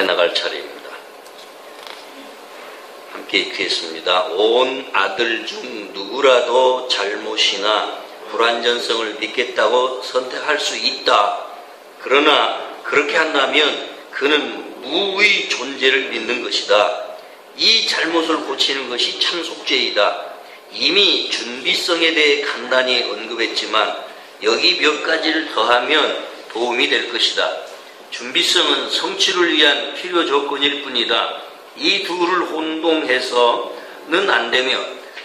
해나갈 차례입니다. 함께 읽겠습니다. 온 아들 중 누구라도 잘못이나 불완전성을 믿겠다고 선택할 수 있다. 그러나 그렇게 한다면 그는 무의 존재를 믿는 것이다. 이 잘못을 고치는 것이 참 속죄이다. 이미 준비성에 대해 간단히 언급했지만 여기 몇 가지를 더하면 도움이 될 것이다. 준비성은 성취를 위한 필요 조건일 뿐이다. 이 둘을 혼동해서는 안 되며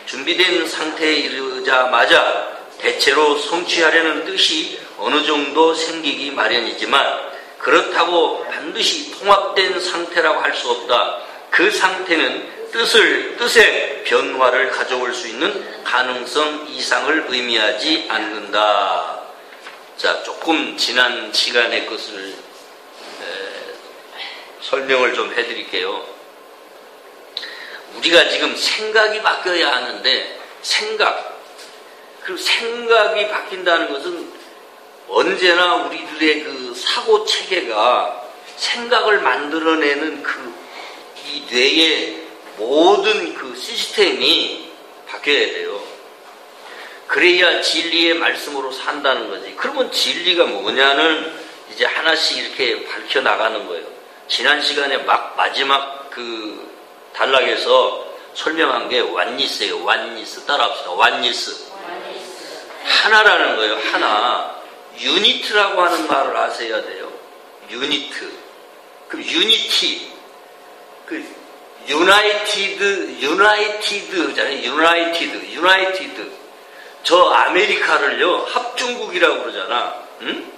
준비된 상태에 이르자마자 대체로 성취하려는 뜻이 어느 정도 생기기 마련이지만 그렇다고 반드시 통합된 상태라고 할 수 없다. 그 상태는 뜻의 변화를 가져올 수 있는 가능성 이상을 의미하지 않는다. 자, 조금 지난 시간의 것을 설명을 좀 해드릴게요. 우리가 지금 생각이 바뀌어야 하는데 그리고 생각이 바뀐다는 것은 언제나 우리들의 그 사고 체계가 생각을 만들어내는 이 뇌의 모든 그 시스템이 바뀌어야 돼요. 그래야 진리의 말씀으로 산다는 거지. 그러면 진리가 뭐냐는 이제 하나씩 이렇게 밝혀 나가는 거예요. 지난 시간에 마지막 그 단락에서 설명한 게 완니스예요. 완니스. 따라합시다. 완니스. 하나라는 거예요. 하나. 유니트라고 하는 말을 아셔야 돼요. 유니트. 그럼 유니티. 유나이티드. 저 아메리카를요, 합중국이라고 그러잖아. 응?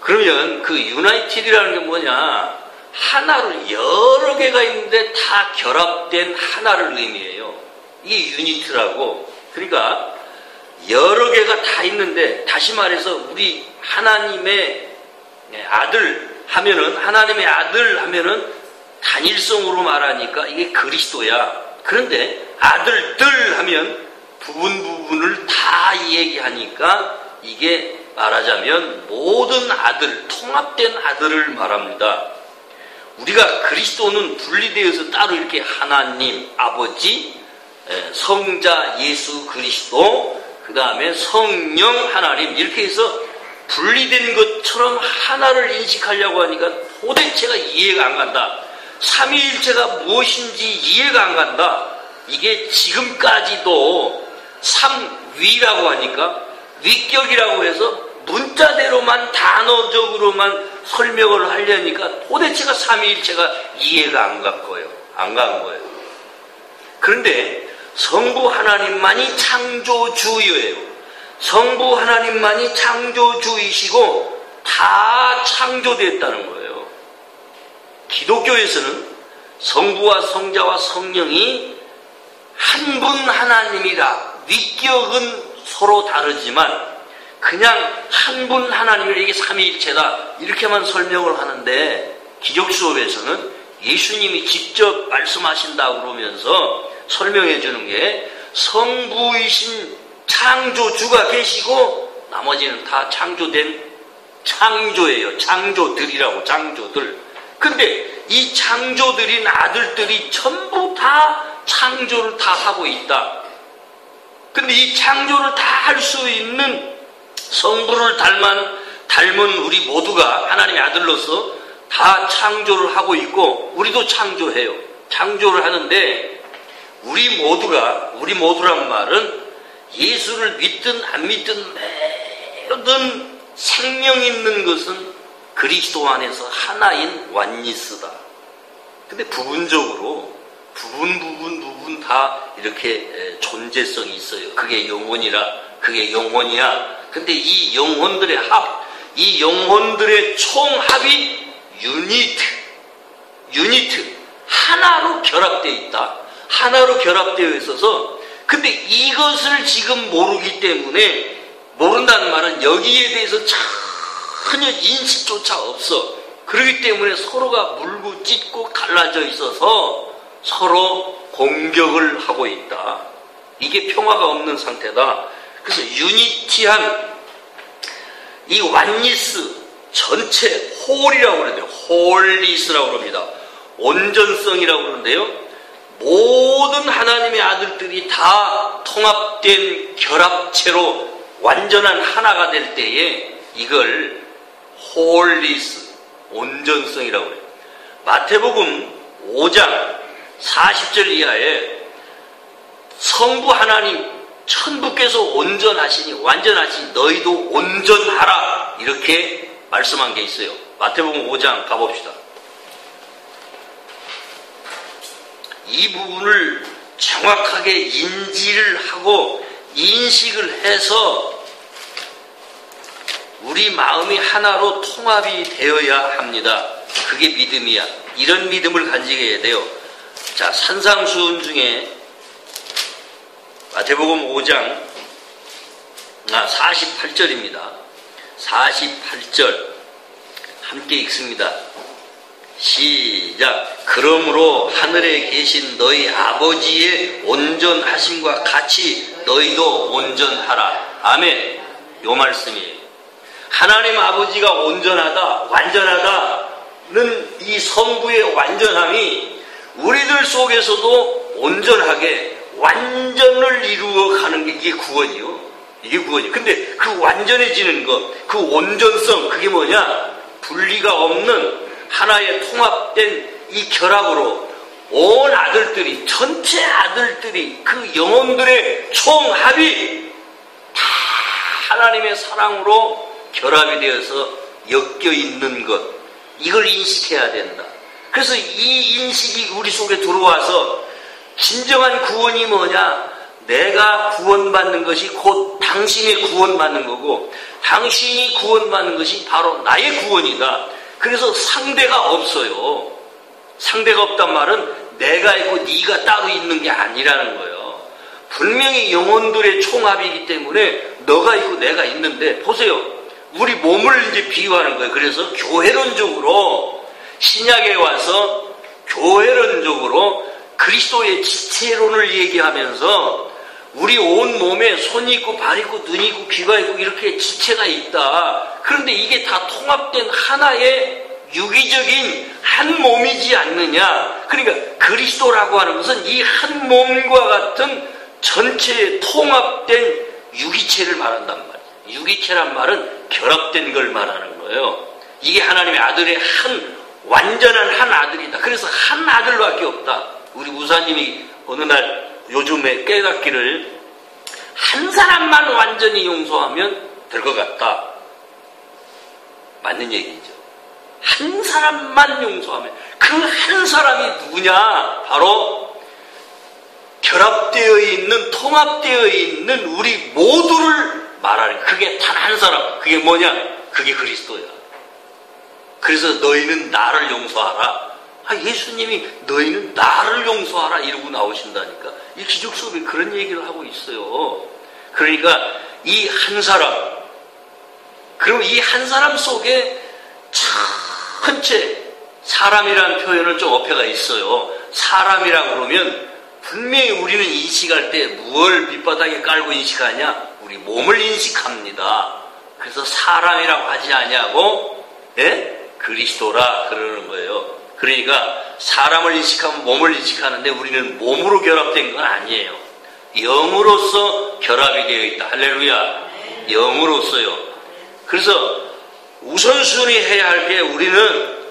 그러면 그 유나이티드라는 게 뭐냐? 하나로 여러 개가 있는데 다 결합된 하나를 의미해요. 이게 유니트라고. 그러니까 여러 개가 다 있는데, 다시 말해서 우리 하나님의 아들 하면은 단일성으로 말하니까 이게 그리스도야. 그런데 아들들 하면 부분을 다 얘기하니까 이게 말하자면 모든 아들, 통합된 아들을 말합니다. 우리가 그리스도는 분리되어서 따로 이렇게 하나님, 아버지, 성자 예수 그리스도, 그 다음에 성령 하나님 이렇게 해서 분리된 것처럼 하나를 인식하려고 하니까 도대체가 이해가 안 간다. 삼위일체가 무엇인지 이해가 안 간다. 이게 지금까지도 삼위라고 하니까 위격이라고 해서 문자대로만 단어적으로만 설명을 하려니까 도대체가 삼위일체가 이해가 안 간 거예요. 그런데 성부 하나님만이 창조주예요. 성부 하나님만이 창조주이시고 다 창조됐다는 거예요. 기독교에서는 성부와 성자와 성령이 한 분 하나님이라 위격은 서로 다르지만 그냥 한 분 하나님이라 이게 삼위일체다 이렇게만 설명을 하는데 기독 수업에서는 예수님이 직접 말씀하신다고 그러면서 설명해 주는 게 성부이신 창조주가 계시고 나머지는 다 창조된 창조예요. 창조들이라고. 창조들. 근데 이 창조들인 아들들이 전부 다 창조를 다 하고 있다. 근데 이 창조를 다 할 수 있는 성부를 닮은 우리 모두가 하나님의 아들로서 다 창조를 하고 있고 우리도 창조해요. 창조를 하는데 우리 모두란 말은 예수를 믿든 안 믿든 모든 생명 있는 것은 그리스도 안에서 하나인 완니스다. 근데 부분적으로 부분 다 이렇게 존재성이 있어요. 그게 영혼이야. 근데 이 영혼들의 이 영혼들의 총합이 유니트. 하나로 결합되어 있다. 하나로 결합되어 있어서 근데 이것을 지금 모르기 때문에 모른다는 말은 여기에 대해서 전혀 인식조차 없어. 그렇기 때문에 서로가 물고 찢고 갈라져 있어서 서로 공격을 하고 있다. 이게 평화가 없는 상태다. 그래서 유니티한 이 완니스 전체 홀이라고 그러는데 홀리스라고 그럽니다. 온전성이라고 그러는데요. 모든 하나님의 아들들이 다 통합된 결합체로 완전한 하나가 될 때에 이걸 홀리스, 온전성이라고 해요. 마태복음 5장 40절 이하에 성부 하나님 천부께서 온전하시니 완전하시니 너희도 온전하라 이렇게 말씀한 게 있어요. 마태복음 5장 가봅시다. 이 부분을 정확하게 인지를 하고 인식을 해서 우리 마음이 하나로 통합이 되어야 합니다. 그게 믿음이야. 이런 믿음을 간직해야 돼요. 자, 산상수훈 중에 마태복음 5장 48절입니다. 48절 함께 읽습니다. 시작. 그러므로 하늘에 계신 너희 아버지의 온전하심과 같이 너희도 온전하라. 아멘. 요 말씀이에요. 하나님 아버지가 온전하다, 완전하다는 이 성부의 완전함이 우리들 속에서도 온전하게 완전을 이루어가는 게 이게 구원이요. 이게 구원이요. 근데 그 완전해지는 것, 그 온전성, 그게 뭐냐? 분리가 없는 하나의 통합된 이 결합으로 온 아들들이, 전체 아들들이, 그 영혼들의 총합이 다 하나님의 사랑으로 결합이 되어서 엮여 있는 것, 이걸 인식해야 된다. 그래서 이 인식이 우리 속에 들어와서 진정한 구원이 뭐냐? 내가 구원받는 것이 곧 당신의 구원받는 거고 당신이 구원받는 것이 바로 나의 구원이다. 그래서 상대가 없어요. 상대가 없단 말은 내가 있고 네가 따로 있는 게 아니라는 거예요. 분명히 영혼들의 총합이기 때문에 너가 있고 내가 있는데, 보세요. 우리 몸을 이제 비유하는 거예요. 그래서 교회론적으로 신약에 와서 교회론적으로 그리스도의 지체론을 얘기하면서 우리 온 몸에 손이 있고 발 있고 눈이 있고 귀가 있고 이렇게 지체가 있다. 그런데 이게 다 통합된 하나의 유기적인 한 몸이지 않느냐. 그러니까 그리스도라고 하는 것은 이 한 몸과 같은 전체의 통합된 유기체를 말한단 말이에요. 유기체란 말은 결합된 걸 말하는 거예요. 이게 하나님의 아들의 한 완전한 한 아들이다. 그래서 한 아들밖에 없다. 우리 우사님이 어느 날 요즘에 깨닫기를 한 사람만 완전히 용서하면 될 것 같다. 맞는 얘기죠. 한 사람만 용서하면, 그 한 사람이 누구냐? 바로 결합되어 있는, 통합되어 있는 우리 모두를 말하는, 그게 단 한 사람. 그게 뭐냐? 그게 그리스도야. 그래서 너희는 나를 용서하라. 예수님이 너희는 나를 용서하라 이러고 나오신다니까. 이 기적 수업에 그런 얘기를 하고 있어요. 그러니까 이 한 사람, 그럼 이 한 사람 속에 전체, 사람이라는 표현은 좀 어폐가 있어요. 사람이라고 그러면 분명히 우리는 인식할 때 무엇을 밑바닥에 깔고 인식하냐? 우리 몸을 인식합니다. 그래서 사람이라고 하지 않냐고, 그리스도라 그러는 거예요. 그러니까 사람을 인식하면 몸을 인식하는데 우리는 몸으로 결합된 건 아니에요. 영으로서 결합이 되어 있다. 할렐루야. 영으로서요. 그래서 우선순위 해야 할 게 우리는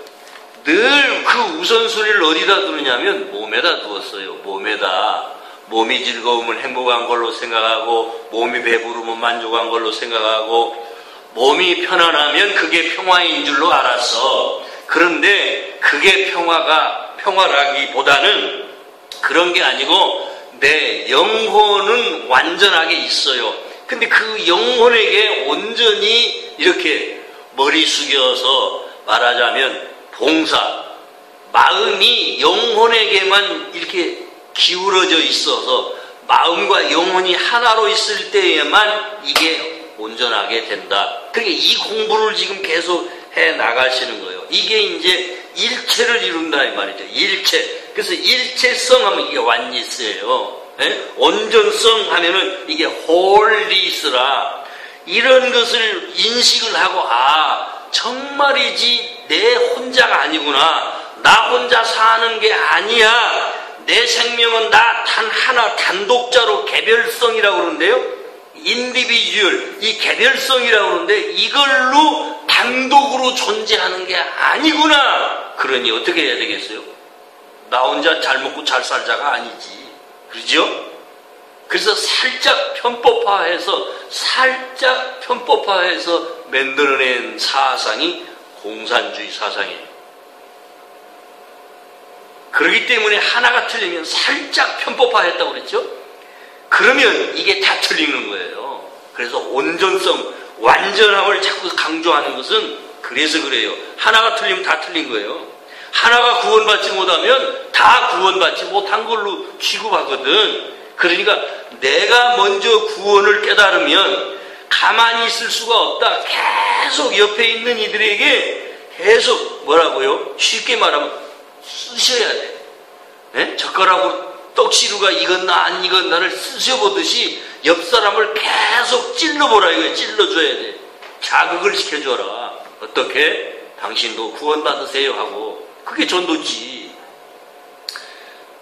늘 그 우선순위를 어디다 두느냐면 몸에다 두었어요. 몸에다. 몸이 즐거우면 행복한 걸로 생각하고, 몸이 배부르면 만족한 걸로 생각하고, 몸이 편안하면 그게 평화인 줄로 알았어. 그런데 그게 평화라기보다는 그런 게 아니고 내 영혼은 완전하게 있어요. 근데 그 영혼에게 온전히 이렇게 머리 숙여서 말하자면 봉사, 마음이 영혼에게만 이렇게 기울어져 있어서 마음과 영혼이 하나로 있을 때에만 이게 온전하게 된다. 그러니까 이 공부를 지금 계속 해 나가시는 거예요. 이게 이제 일체를 이룬다 이 말이죠. 일체. 그래서 일체성 하면 이게 완리스예요. 온전성 하면은 이게 홀리스라. 이런 것을 인식을 하고, 정말이지 내 혼자가 아니구나. 나 혼자 사는 게 아니야. 내 생명은 나 단 하나 단독자로 개별성이라고 그러는데요. 인디비주얼, 이 개별성이라고 그러는데 이걸로 단독으로 존재하는 게 아니구나. 그러니 어떻게 해야 되겠어요? 나 혼자 잘 먹고 잘 살자가 아니지. 그러죠? 그래서 살짝 편법화해서 만들어낸 사상이 공산주의 사상이에요. 그렇기 때문에 하나가 틀리면 살짝 편법화했다고 그랬죠? 그러면 이게 다 틀리는 거예요. 그래서 온전성, 완전함을 자꾸 강조하는 것은 그래서 그래요. 하나가 틀리면 다 틀린 거예요. 하나가 구원받지 못하면 다 구원받지 못한 걸로 취급하거든. 그러니까 내가 먼저 구원을 깨달으면 가만히 있을 수가 없다. 계속 옆에 있는 이들에게 계속 뭐라고요? 쉽게 말하면 쓰셔야 돼. 네? 젓가락으로 떡시루가 익었나 안 익었나를 쓰셔보듯이 옆 사람을 계속 찔러보라 이거예요. 찔러줘야 돼. 자극을 시켜줘라. 어떻게? 당신도 구원받으세요 하고. 그게 전도지.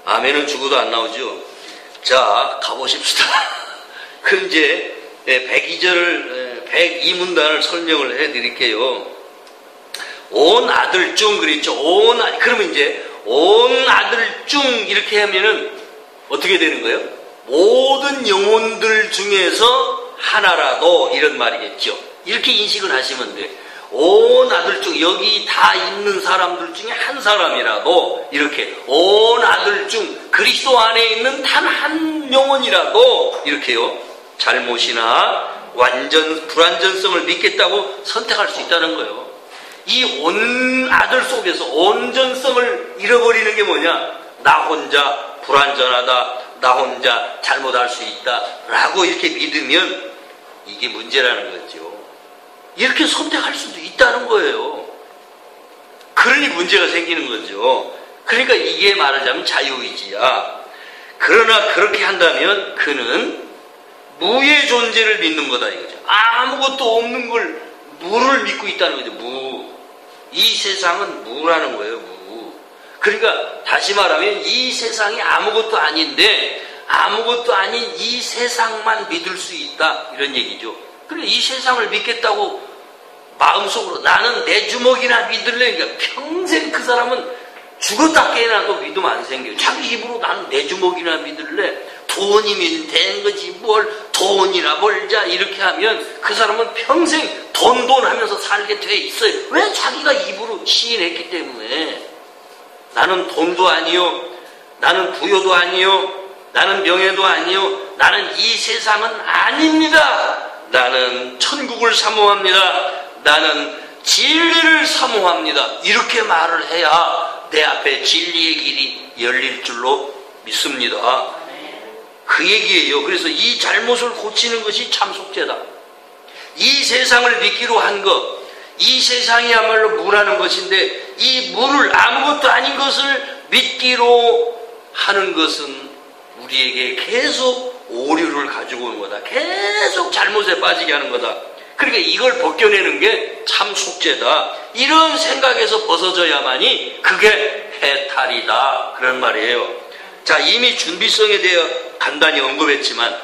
아멘은 죽어도 안 나오죠. 자, 가보십시다. 그럼 이제 102문단을 설명을 해드릴게요. 온 아들 중 그랬죠. 그러면 이제 온 아들 중 이렇게 하면은 어떻게 되는 거예요? 모든 영혼들 중에서 하나라도 이런 말이겠죠. 이렇게 인식을 하시면 돼요. 온 아들 중 여기 다 있는 사람들 중에 한 사람이라도 이렇게 온 아들 중 그리스도 안에 있는 단 한 영혼이라도 이렇게요. 잘못이나 불완전성을 믿겠다고 선택할 수 있다는 거예요. 이 온 아들 속에서 온전성을 잃어버리는 게 뭐냐? 나 혼자 불완전하다, 나 혼자 잘못할 수 있다 라고 이렇게 믿으면 이게 문제라는 거죠. 이렇게 선택할 수도 있다는 거예요. 그러니 문제가 생기는 거죠. 그러니까 이게 말하자면 자유의지야. 그러나 그렇게 한다면 그는 무의 존재를 믿는 거다 이거죠. 아무것도 없는 걸 무를 믿고 있다는 거죠. 무. 이 세상은 무라는 거예요. 무. 그러니까 다시 말하면 이 세상이 아무것도 아닌데 아무것도 아닌 이 세상만 믿을 수 있다 이런 얘기죠. 그래 이 세상을 믿겠다고 마음속으로 나는 내 주먹이나 믿을래. 그러니까 평생 그 사람은 죽었다 깨어나도 믿음 안 생겨요. 자기 입으로 나는 내 주먹이나 믿을래. 돈이면 된 거지 뭘 돈이나 벌자 이렇게 하면 그 사람은 평생 돈 하면서 살게 돼 있어요. 왜? 자기가 입으로 시인했기 때문에. 나는 돈도 아니요, 나는 부여도 아니요, 나는 명예도 아니요, 나는 이 세상은 아닙니다. 나는 천국을 사모합니다. 나는 진리를 사모합니다. 이렇게 말을 해야 내 앞에 진리의 길이 열릴 줄로 믿습니다. 그 얘기예요. 그래서 이 잘못을 고치는 것이 참 속죄다. 이 세상을 믿기로 한 것, 이 세상이야말로 무라는 것인데 이 무를 아무것도 아닌 것을 믿기로 하는 것은 우리에게 계속 오류를 가지고 오는 거다. 계속 잘못에 빠지게 하는 거다. 그러니까 이걸 벗겨내는 게 참 속죄다. 이런 생각에서 벗어져야만이 그게 해탈이다. 그런 말이에요. 자, 이미 준비성에 대해 간단히 언급했지만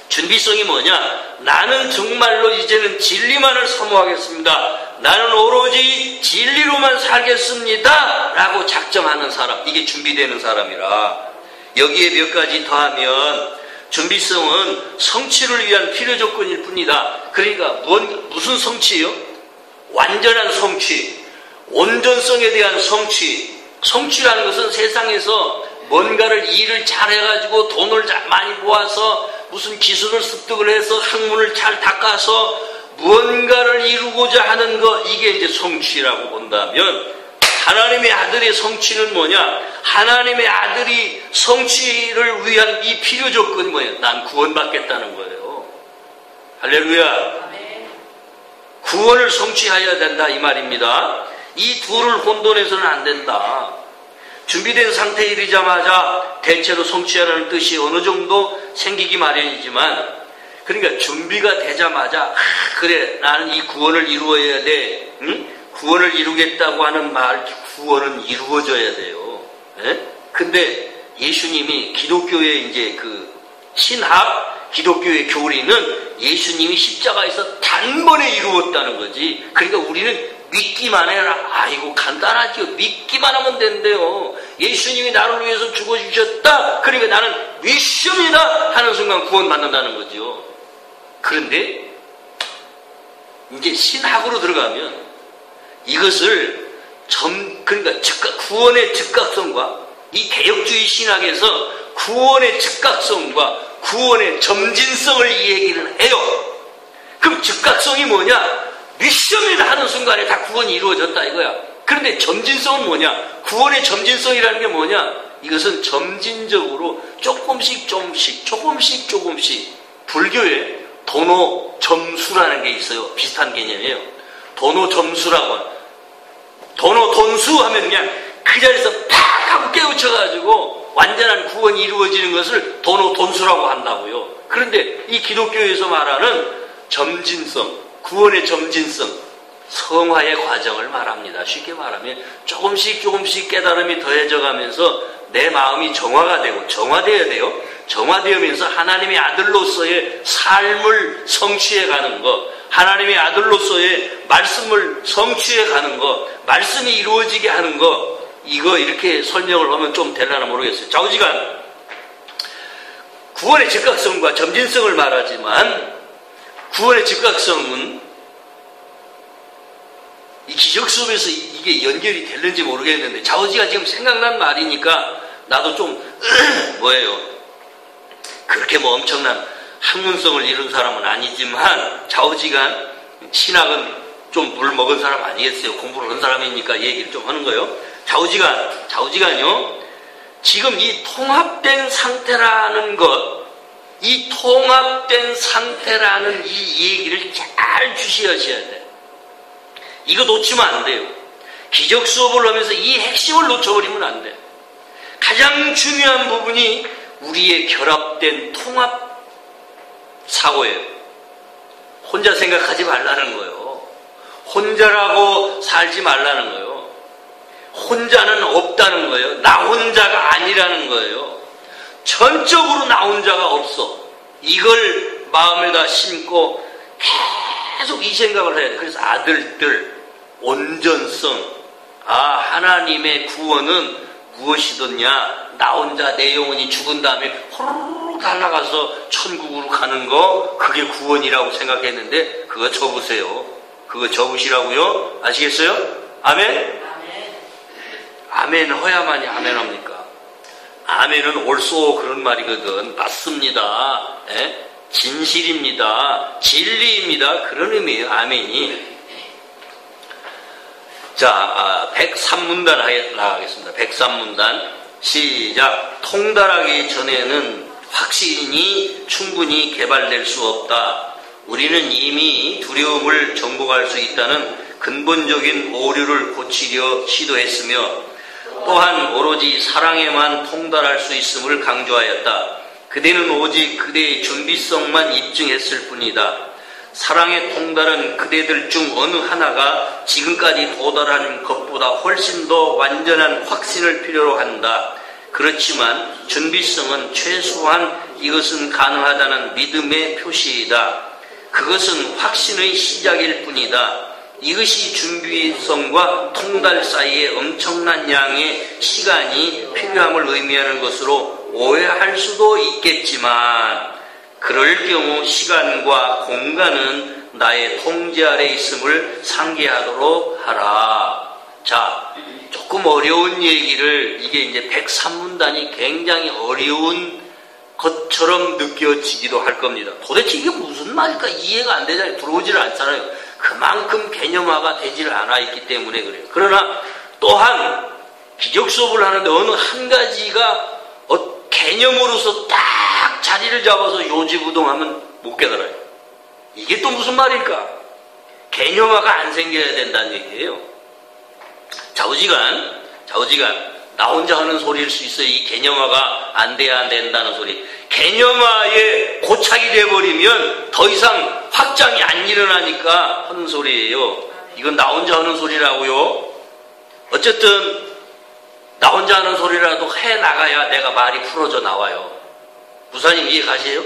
준비성이 뭐냐? 나는 정말로 이제는 진리만을 사모하겠습니다. 나는 오로지 진리로만 살겠습니다. 라고 작정하는 사람. 이게 준비되는 사람이라. 여기에 몇 가지 더하면 준비성은 성취를 위한 필요 조건일 뿐이다. 그러니까 무슨 성취요? 완전한 성취, 온전성에 대한 성취. 성취라는 것은 세상에서 뭔가를 일을 잘해가지고 돈을 많이 모아서 무슨 기술을 습득을 해서 학문을 잘 닦아서 무언가를 이루고자 하는 것, 이게 이제 성취라고 본다면 하나님의 아들의 성취는 뭐냐? 하나님의 아들이 성취를 위한 이 필요 조건이 뭐예요? 난 구원받겠다는 거예요. 할렐루야. 구원을 성취해야 된다 이 말입니다. 이 둘을 혼돈해서는 안 된다. 준비된 상태에 이르자마자 대체로 성취하라는 뜻이 어느 정도 생기기 마련이지만, 그러니까 준비가 되자마자 그래 나는 이 구원을 이루어야 돼. 응? 구원을 이루겠다고 하는 말, 구원은 이루어져야 돼요. 예? 근데 예수님이 기독교의 이제 그 신학, 기독교의 교리는 예수님이 십자가에서 단번에 이루었다는 거지. 그러니까 우리는 믿기만 해라. 아이고 간단하죠. 믿기만 하면 된대요. 예수님이 나를 위해서 죽어주셨다. 그러니까 나는 믿습니다 하는 순간 구원받는다는 거죠. 그런데 이제 신학으로 들어가면 이것을 그러니까 구원의 즉각성과 이 개혁주의 신학에서 구원의 즉각성과 구원의 점진성을 이 얘기를 해요. 그럼 즉각성이 뭐냐? 믿습니다 하는 순간에 다 구원이 이루어졌다 이거야. 그런데 점진성은 뭐냐? 구원의 점진성이라는 게 뭐냐? 이것은 점진적으로 조금씩 불교에 도노점수라는 게 있어요. 비슷한 개념이에요. 도노점수라고. 도노돈수 하면 그냥 그 자리에서 팍 하고 깨우쳐가지고 완전한 구원이 이루어지는 것을 도노돈수라고 한다고요. 그런데 이 기독교에서 말하는 점진성, 구원의 점진성, 성화의 과정을 말합니다. 쉽게 말하면 조금씩 깨달음이 더해져 가면서 내 마음이 정화가 되고, 정화되어야 돼요. 정화되면서 하나님의 아들로서의 삶을 성취해 가는 것, 하나님의 아들로서의 말씀을 성취해 가는 것, 말씀이 이루어지게 하는 것, 이거 이렇게 설명을 하면 좀 되려나 모르겠어요. 좌우지간 구원의 즉각성과 점진성을 말하지만 구원의 즉각성은 이 기적수업에서 이게 연결이 될는지 모르겠는데 좌우지간 지금 생각난 말이니까 나도 좀 뭐예요? 그렇게 뭐 엄청난 학문성을 이룬 사람은 아니지만 좌우지간 신학은 좀 물 먹은 사람 아니겠어요? 공부를 한 사람이니까 얘기를 좀 하는 거예요. 좌우지간요. 지금 이 통합된 상태라는 것, 이 통합된 상태라는 이 얘기를 잘 주시하셔야 돼요. 이거 놓치면 안 돼요. 기적 수업을 하면서 이 핵심을 놓쳐버리면 안 돼요. 가장 중요한 부분이 우리의 결합된 통합 사고예요. 혼자 생각하지 말라는 거예요. 혼자라고 살지 말라는 거예요. 혼자는 없다는 거예요. 나 혼자가 아니라는 거예요. 전적으로 나 혼자가 없어. 이걸 마음에다 심고 계속 이 생각을 해야 돼. 그래서 아들들, 온전성, 하나님의 구원은 무엇이더냐? 나 혼자 내 영혼이 죽은 다음에 호로록 날아가서 천국으로 가는 거, 그게 구원이라고 생각했는데 그거 접으세요. 그거 접으시라고요. 아시겠어요? 아멘? 아멘 허야만이 아멘 합니까? 아멘은 옳소 그런 말이거든. 맞습니다. 예? 진실입니다. 진리입니다. 그런 의미예요. 아멘이. 자, 103문단 나가겠습니다. 103문단 시작. 통달하기 전에는 확신이 충분히 개발될 수 없다. 우리는 이미 두려움을 정복할 수 있다는 근본적인 오류를 고치려 시도했으며 또한 오로지 사랑에만 통달할 수 있음을 강조하였다. 그대는 오직 그대의 준비성만 입증했을 뿐이다. 사랑의 통달은 그대들 중 어느 하나가 지금까지 도달한 것보다 훨씬 더 완전한 확신을 필요로 한다. 그렇지만 준비성은 최소한 이것은 가능하다는 믿음의 표시이다. 그것은 확신의 시작일 뿐이다. 이것이 준비성과 통달 사이에 엄청난 양의 시간이 필요함을 의미하는 것으로 오해할 수도 있겠지만 그럴 경우 시간과 공간은 나의 통제 아래 있음을 상기하도록 하라. 자, 조금 어려운 얘기를 이게 이제 103문단이 굉장히 어려운 것처럼 느껴지기도 할 겁니다. 도대체 이게 무슨 말일까? 이해가 안 되잖아요. 들어오지를 않잖아요. 그만큼 개념화가 되지를 않아 있기 때문에 그래요. 그러나 또한 기적 수업을 하는데 어느 한 가지가 개념으로서 딱 자리를 잡아서 요지부동하면 못 깨달아요. 이게 또 무슨 말일까? 개념화가 안 생겨야 된다는 얘기예요. 좌우지간 나 혼자 하는 소리일 수 있어요. 이 개념화가 안 돼야 안 된다는 소리. 개념화에 고착이 돼버리면 더 이상 확장이 안 일어나니까 하는 소리예요. 이건 나 혼자 하는 소리라고요. 어쨌든 나 혼자 하는 소리라도 해나가야 내가 말이 풀어져 나와요. 부사님 이해 가세요?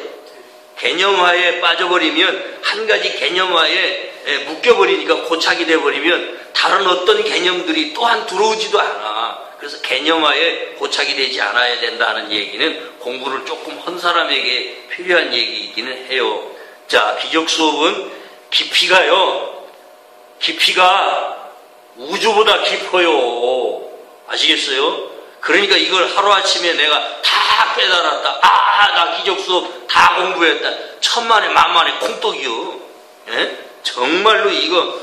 개념화에 빠져버리면, 한 가지 개념화에 묶여버리니까 고착이 돼버리면 다른 어떤 개념들이 또한 들어오지도 않아. 그래서 개념화에 고착이 되지 않아야 된다는 얘기는 공부를 조금 한 사람에게 필요한 얘기이기는 해요. 자, 기적 수업은 깊이가 우주보다 깊어요. 아시겠어요? 그러니까 이걸 하루아침에 내가 다 깨달았다. 나 기적 수업 다 공부했다. 천만에 만만에 콩떡이요. 예? 정말로 이거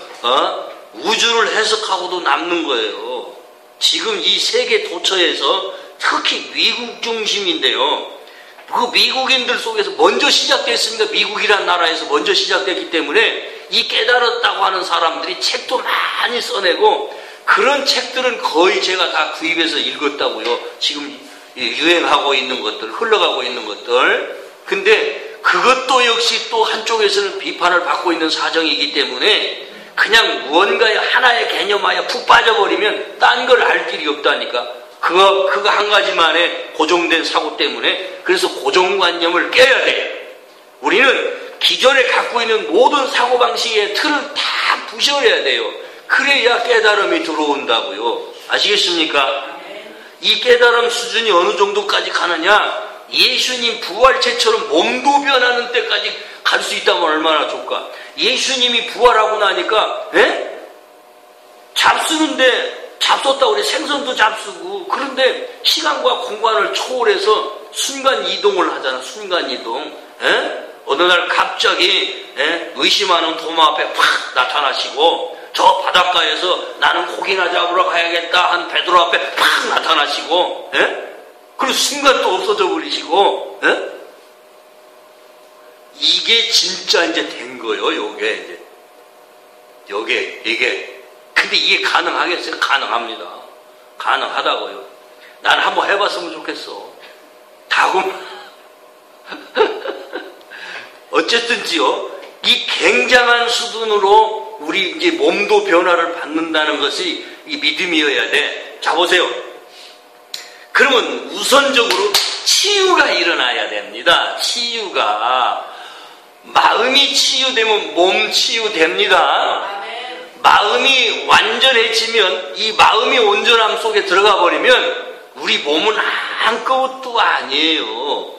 우주를 해석하고도 남는 거예요. 지금 이 세계 도처에서 특히 미국 중심인데요. 그 미국인들 속에서 먼저 시작됐으니까, 미국이란 나라에서 먼저 시작됐기 때문에 이 깨달았다고 하는 사람들이 책도 많이 써내고, 그런 책들은 거의 제가 다 구입해서 읽었다고요. 지금 유행하고 있는 것들, 흘러가고 있는 것들. 근데 그것도 역시 또 한쪽에서는 비판을 받고 있는 사정이기 때문에 그냥 무언가의 하나의 개념하에 푹 빠져버리면 딴 걸 알 길이 없다니까. 그거 한 가지만의 고정된 사고 때문에. 그래서 고정관념을 깨야 돼. 우리는 기존에 갖고 있는 모든 사고방식의 틀을 다 부셔야 돼요. 그래야 깨달음이 들어온다고요. 아시겠습니까? 이 깨달음 수준이 어느 정도까지 가느냐? 예수님 부활체처럼 몸도 변하는 때까지 갈 수 있다면 얼마나 좋을까? 예수님이 부활하고 나니까 잡수는데 잡섰다고 그래. 생선도 잡수고. 그런데 시간과 공간을 초월해서 순간 이동을 하잖아. 순간 이동. 어느 날 갑자기 의심하는 도마 앞에 팍 나타나시고, 저 바닷가에서 나는 고기나 잡으러 가야겠다 한 베드로 앞에 팍 나타나시고, 그리고 순간 또 없어져 버리시고, 이게 진짜 이제 된 거예요. 이게. 근데 이게 가능하겠어요? 가능합니다. 가능하다고요. 난 한번 해봤으면 좋겠어. 어쨌든지요, 이 굉장한 수준으로 우리 이제 몸도 변화를 받는다는 것이 이 믿음이어야 돼. 자, 보세요. 그러면 우선적으로 치유가 일어나야 됩니다. 치유가. 마음이 치유되면 몸 치유됩니다. 마음이 완전해지면, 이 마음이 온전함 속에 들어가 버리면 우리 몸은 아무것도 아니에요.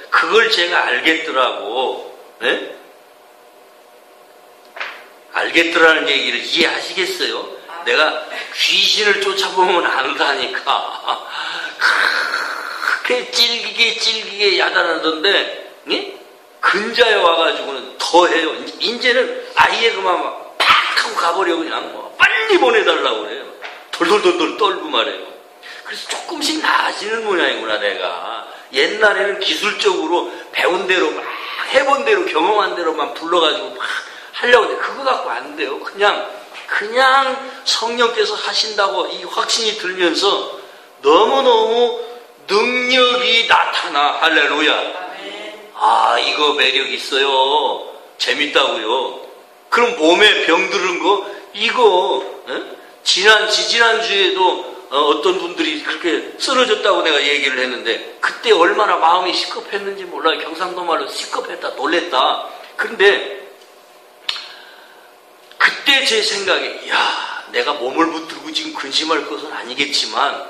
그걸 제가 알겠더라고. 알겠더라는 얘기를 이해하시겠어요? 내가 귀신을 쫓아보면 안다니까. 그렇게 찔기게 야단하던데, 근자에 와가지고는 더 해요. 이제는 아예 그만 팍 하고 가버려. 그냥 빨리 보내달라고 그래요. 돌돌돌돌 떨고 말해요. 그래서 조금씩 나아지는 모양이구나, 내가. 옛날에는 기술적으로 배운 대로 막 해본 대로 경험한 대로만 불러가지고 막 하려고 했는데 그거 갖고 안 돼요. 그냥 성령께서 하신다고 이 확신이 들면서 너무너무 능력이 나타나. 할렐루야. 이거 매력 있어요. 재밌다고요. 그럼 몸에 병들은 거 이거 지지난주에도 어떤 분들이 그렇게 쓰러졌다고 내가 얘기를 했는데, 그때 얼마나 마음이 시급했는지 몰라요. 경상도 말로 시급했다, 놀랬다. 그런데 그때 제 생각에, 내가 몸을 붙들고 지금 근심할 것은 아니겠지만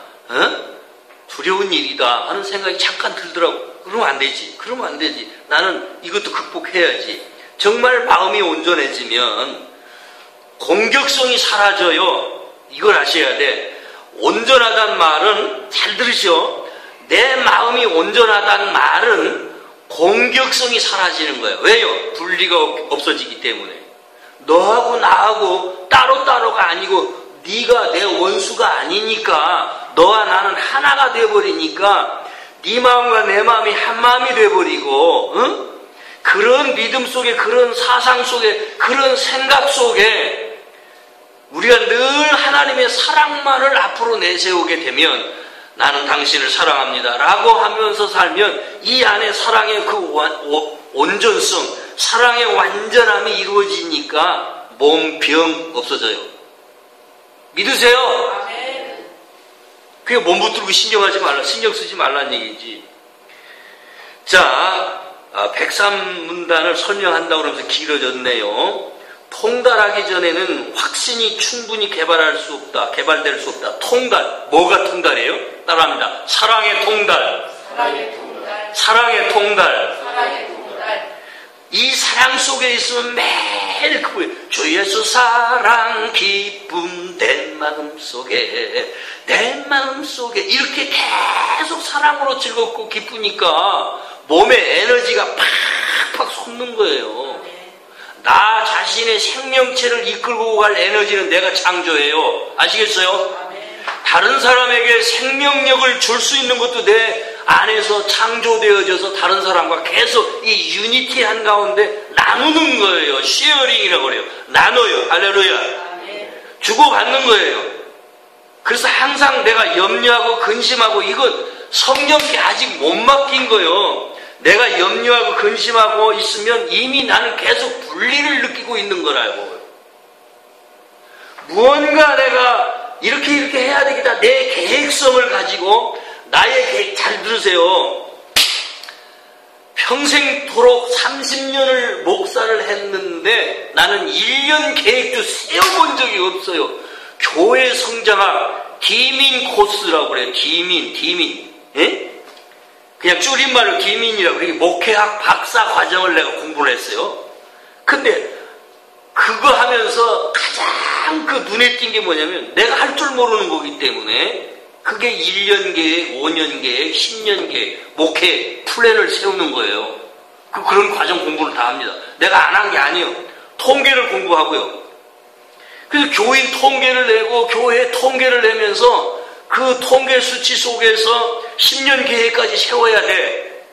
두려운 일이다 하는 생각이 잠깐 들더라고. 그러면 안 되지. 나는 이것도 극복해야지. 정말 마음이 온전해지면 공격성이 사라져요. 이걸 아셔야 돼. 온전하단 말은, 잘 들으시오. 내 마음이 온전하단 말은 공격성이 사라지는 거예요. 왜요? 분리가 없어지기 때문에. 너하고 나하고 따로따로가 아니고 네가 내 원수가 아니니까, 너와 나는 하나가 돼버리니까 네 마음과 내 마음이 한 마음이 돼버리고, 그런 믿음 속에, 그런 사상 속에, 그런 생각 속에 우리가 늘 하나님의 사랑만을 앞으로 내세우게 되면, 나는 당신을 사랑합니다 라고 하면서 살면 이 안에 사랑의 그 온전성, 사랑의 완전함이 이루어지니까 몸병 없어져요. 믿으세요? 그냥 몸 붙들고 신경 쓰지 말라는 얘기지. 자, 103문단을 설명한다고 그러면서 길어졌네요. 통달하기 전에는 확신이 충분히 개발될 수 없다. 통달. 뭐가 통달이에요? 따라합니다. 사랑의 통달. 사랑의 통달. 이 사랑 속에 있으면 매일 주 예수 사랑 기쁨 내 마음속에 이렇게 계속 사랑으로 즐겁고 기쁘니까 몸에 에너지가 팍팍 솟는 거예요. 나 자신의 생명체를 이끌고 갈 에너지는 내가 창조해요. 아시겠어요? 다른 사람에게 생명력을 줄 수 있는 것도 내 안에서 창조되어져서 다른 사람과 계속 이 유니티 한가운데 나누는 거예요. 쉐어링이라고 그래요. 나눠요. 할렐루야. 주고받는 거예요. 그래서 항상 내가 염려하고 근심하고 이건 성령께 아직 못 맡긴 거예요. 내가 염려하고 근심하고 있으면 이미 나는 계속 분리를 느끼고 있는 거라고. 무언가 내가 이렇게 해야 되겠다. 내 계획성을 가지고 나의 계획 잘 들으세요. 평생토록 30년을 목사를 했는데 나는 1년 계획도 세워본 적이 없어요. 교회 성장학 디민 코스라고 그래요. 디민. 예? 그냥 줄임말로 디민이라고. 그게 목회학 박사 과정을 내가 공부를 했어요. 근데 그거 하면서 가장 그 눈에 띈 게 뭐냐면 내가 할 줄 모르는 거기 때문에 그게 1년 계획, 5년 계획, 10년 계획, 목회 플랜을 세우는 거예요. 그런 과정 공부를 다 합니다. 내가 안 한 게 아니에요. 통계를 공부하고요. 그래서 교인 통계를 내고 교회 통계를 내면서 그 통계 수치 속에서 10년 계획까지 세워야 돼.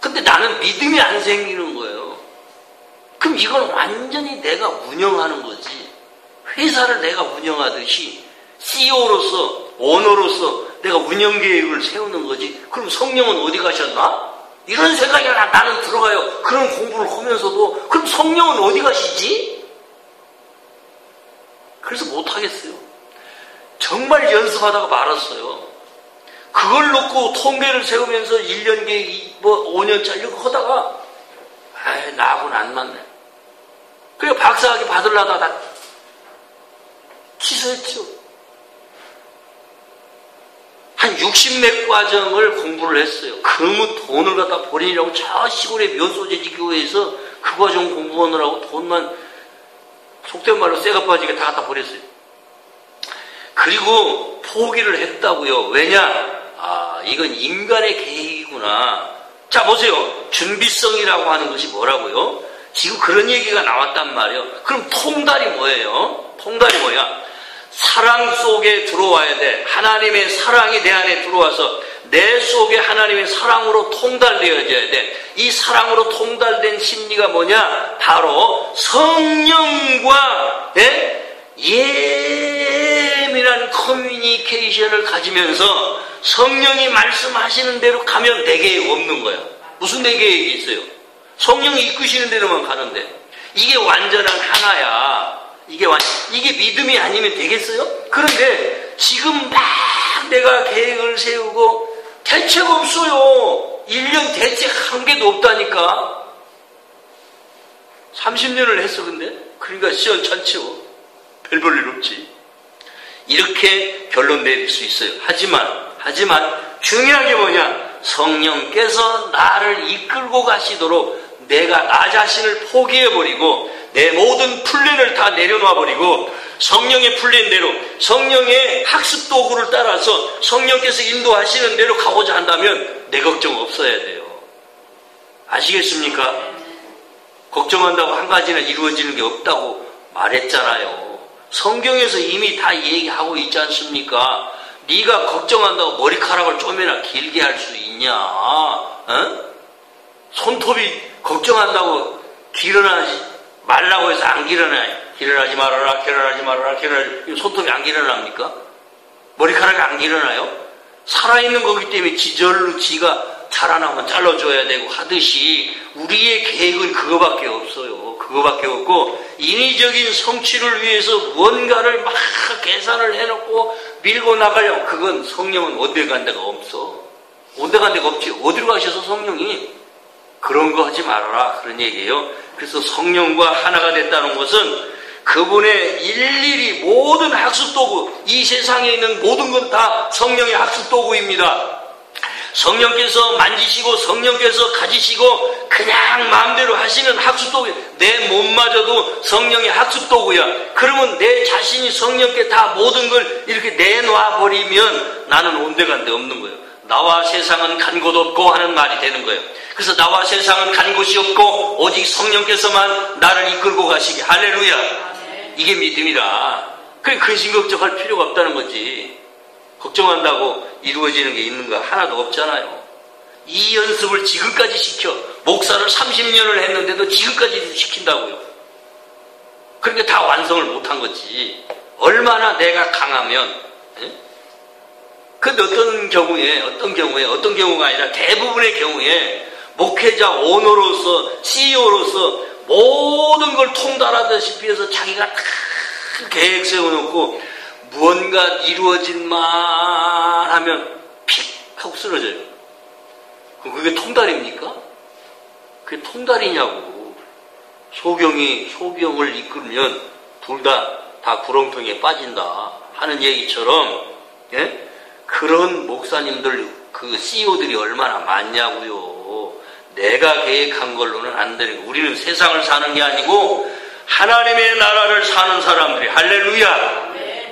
근데 나는 믿음이 안 생기는 거예요. 그럼 이건 완전히 내가 운영하는 거지. 회사를 내가 운영하듯이 CEO로서, 오너로서 내가 운영 계획을 세우는 거지. 그럼 성령은 어디 가셨나? 이런 생각이 나는 들어가요. 그런 공부를 하면서도 그럼 성령은 어디 가시지? 그래서 못하겠어요. 정말 연습하다가 말았어요. 그걸 놓고 통계를 세우면서 1년 계획, 5년짜리 이렇게 하다가 나하고는 안 맞네. 그래서 박사학위 받으려다가 다 취소했죠. 한 60몇 과정을 공부를 했어요. 그러면 돈을 갖다 버리려고 저 시골의 묘소재지 교회에서 그 과정 공부하느라고 돈만 속된 말로 쇠가 빠지게 다 갖다 버렸어요. 그리고 포기를 했다고요. 왜냐? 이건 인간의 계획이구나. 자, 보세요. 준비성이라고 하는 것이 뭐라고요? 지금 그런 얘기가 나왔단 말이에요. 그럼 통달이 뭐예요? 통달이 뭐야? 사랑 속에 들어와야 돼. 하나님의 사랑이 내 안에 들어와서 내 속에 하나님의 사랑으로 통달되어져야 돼. 이 사랑으로 통달된 심리가 뭐냐? 바로 성령과 예민한 커뮤니케이션을 가지면서 성령이 말씀하시는 대로 가면 내 계획 없는 거야. 무슨 내 계획이 있어요? 성령이 이끄시는 대로만 가는데 이게 완전한 하나야. 이게 믿음이 아니면 되겠어요? 그런데 지금 막 내가 계획을 세우고 대책 없어요. 1년 대책 한 개도 없다니까. 30년을 했어. 근데 그러니까 시원찮죠. 별 볼 일 없지. 이렇게 결론 내릴 수 있어요. 하지만 중요한 게 뭐냐? 성령께서 나를 이끌고 가시도록 내가 나 자신을 포기해버리고 내 모든 플랜을 다 내려놔버리고 성령의 플랜대로 성령의 학습 도구를 따라서 성령께서 인도하시는 대로 가고자 한다면 내 걱정 없어야 돼요. 아시겠습니까? 걱정한다고 한 가지는 이루어지는 게 없다고 말했잖아요. 성경에서 이미 다 얘기하고 있지 않습니까? 네가 걱정한다고 머리카락을 좀이나 길게 할 수 있냐? 손톱이 걱정한다고 길어나지 말라고 해서 안 길어나요. 길어나지 말아라. 손톱이 안 길어납니까? 머리카락이 안 길어나요? 살아있는 거기 때문에 지절로 지가 자라나면 잘라줘야 되고 하듯이 우리의 계획은 그거밖에 없어요. 그거밖에 없고 인위적인 성취를 위해서 뭔가를 막 계산을 해놓고 밀고 나가려고 그건 성령은 어디 간 데가 없어. 어디 간 데가 없지. 어디로 가셔서 성령이 그런 거 하지 말아라 그런 얘기예요. 그래서 성령과 하나가 됐다는 것은 그분의 일일이 모든 학습도구, 이 세상에 있는 모든 건 다 성령의 학습도구입니다. 성령께서 만지시고 성령께서 가지시고 그냥 마음대로 하시는 학습도구, 내 몸마저도 성령의 학습도구야. 그러면 내 자신이 성령께 다 모든 걸 이렇게 내놔버리면 나는 온데간데 없는 거예요. 나와 세상은 간 곳 없고 하는 말이 되는 거예요. 그래서 나와 세상은 간 곳이 없고 오직 성령께서만 나를 이끌고 가시게. 할렐루야. 이게 믿음이라. 그래 근심 걱정할 필요가 없다는 거지. 걱정한다고 이루어지는 게 있는 거 하나도 없잖아요. 이 연습을 지금까지 시켜. 목사를 30년을 했는데도 지금까지 시킨다고요. 그러니까 다 완성을 못한 거지. 얼마나 내가 강하면. 근데 어떤 경우가 아니라 대부분의 경우에 목회자 오너로서 CEO로서 모든 걸 통달하다시피 해서 자기가 큰 계획 세워놓고 무언가 이루어진만 하면 픽 하고 쓰러져요. 그럼 그게 통달입니까? 그게 통달이냐고. 소경을 이끌면 둘 다 구렁텅이에 빠진다 하는 얘기처럼, 예? 그런 목사님들, 그 CEO들이 얼마나 많냐고요. 내가 계획한 걸로는 안 되는 거. 우리는 세상을 사는 게 아니고 하나님의 나라를 사는 사람들이. 할렐루야.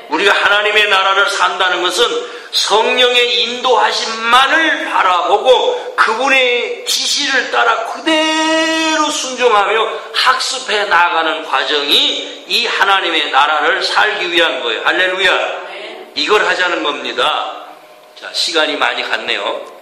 우리가 하나님의 나라를 산다는 것은 성령의 인도하심만을 바라보고 그분의 지시를 따라 그대로 순종하며 학습해 나가는 과정이 이 하나님의 나라를 살기 위한 거예요. 할렐루야. 이걸 하자는 겁니다. 자, 시간이 많이 갔네요.